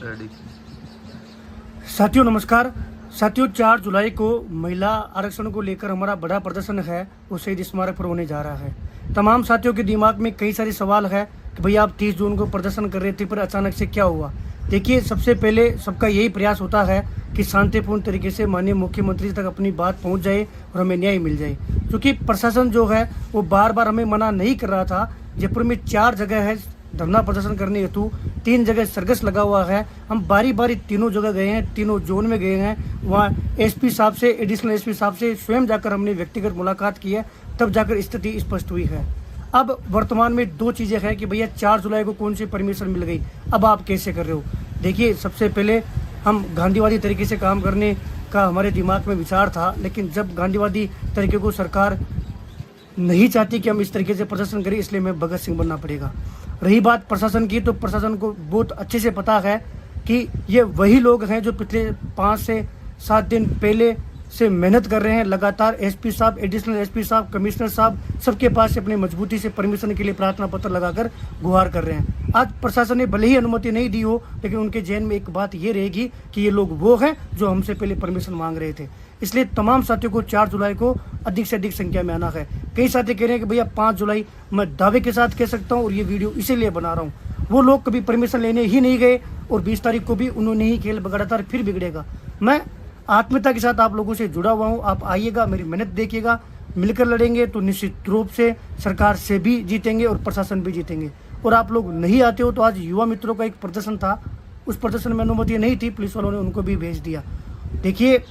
Ready. साथियों नमस्कार। साथियों 4 जुलाई को महिला आरक्षण को लेकर हमारा बड़ा प्रदर्शन है वो शहीद स्मारक पर होने जा रहा है। तमाम साथियों के दिमाग में कई सारे सवाल है कि भैया आप 30 जून को प्रदर्शन कर रहे थे पर अचानक से क्या हुआ। देखिए, सबसे पहले सबका यही प्रयास होता है कि शांतिपूर्ण तरीके से माननीय मुख्यमंत्री तक अपनी बात पहुंच जाए और हमें न्याय मिल जाए, क्योंकि प्रशासन जो है वो बार बार हमें मना नहीं कर रहा था। जयपुर में 4 जगह है धरना प्रदर्शन करने हेतु, 3 जगह सरगस लगा हुआ है। हम बारी बारी तीनों जगह गए हैं, तीनों जोन में गए हैं। वहाँ एसपी साहब से, एडिशनल एसपी साहब से स्वयं जाकर हमने व्यक्तिगत मुलाकात की है, तब जाकर स्थिति स्पष्ट हुई है। अब वर्तमान में 2 चीजें हैं कि भैया 4 जुलाई को कौन सी परमिशन मिल गई, अब आप कैसे कर रहे हो। देखिए, सबसे पहले हम गांधीवादी तरीके से काम करने का हमारे दिमाग में विचार था, लेकिन जब गांधीवादी तरीके को सरकार नहीं चाहती कि हम इस तरीके से प्रदर्शन करें, इसलिए हमें भगत सिंह बनना पड़ेगा। रही बात प्रशासन की, तो प्रशासन को बहुत अच्छे से पता है कि ये वही लोग हैं जो पिछले 5 से 7 दिन पहले से मेहनत कर रहे हैं लगातार। एसपी साहब, एडिशनल एसपी साहब, कमिश्नर साहब, सबके पास से अपनी मजबूती से परमिशन के लिए प्रार्थना पत्र लगाकर गुहार कर रहे हैं। आज प्रशासन ने भले ही अनुमति नहीं दी हो, लेकिन उनके जहन में एक बात ये रहेगी कि ये लोग वो हैं जो हमसे पहले परमिशन मांग रहे थे। इसलिए तमाम साथियों को 4 जुलाई को अधिक से अधिक संख्या में आना है। कई साथी कह रहे हैं कि भैया 5 जुलाई मैं दावे के साथ कह सकता हूँ और ये वीडियो इसीलिए बना रहा हूँ। वो लोग कभी परमिशन लेने ही नहीं गए और 20 तारीख को भी उन्होंने ही खेल बिगाड़ा था, फिर बिगड़ेगा। मैं आत्मीयता के साथ आप लोगों से जुड़ा हुआ हूँ, आप आइएगा, मेरी मेहनत देखिएगा, मिलकर लड़ेंगे तो निश्चित रूप से सरकार से भी जीतेंगे और प्रशासन भी जीतेंगे। और आप लोग नहीं आते हो तो आज युवा मित्रों का एक प्रदर्शन था, उस प्रदर्शन में अनुमति नहीं थी, पुलिस वालों ने उनको भी भेज दिया। देखिए,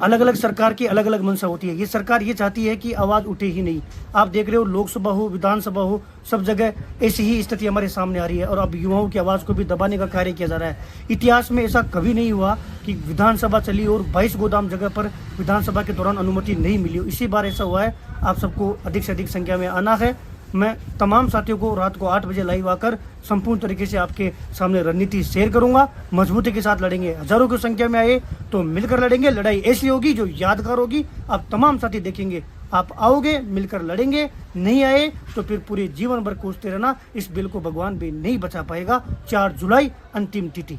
अलग अलग सरकार की अलग अलग मंशा होती है। ये सरकार ये चाहती है कि आवाज़ उठे ही नहीं। आप देख रहे हो, लोकसभा हो, विधानसभा हो, सब जगह ऐसी ही स्थिति हमारे सामने आ रही है और अब युवाओं की आवाज़ को भी दबाने का कार्य किया जा रहा है। इतिहास में ऐसा कभी नहीं हुआ कि विधानसभा चली और 22 गोदाम जगह पर विधानसभा के दौरान अनुमति नहीं मिली। इसी बार ऐसा हुआ है। आप सबको अधिक से अधिक संख्या में आना है। मैं तमाम साथियों को रात को 8 बजे लाइव आकर संपूर्ण तरीके से आपके सामने रणनीति शेयर करूंगा। मजबूती के साथ लड़ेंगे। हजारों की संख्या में आए तो मिलकर लड़ेंगे। लड़ाई ऐसी होगी जो यादगार होगी। आप तमाम साथी देखेंगे, आप आओगे, मिलकर लड़ेंगे। नहीं आए तो फिर पूरे जीवन भर कोसते रहना। इस बिल को भगवान भी नहीं बचा पाएगा। 4 जुलाई अंतिम तिथि।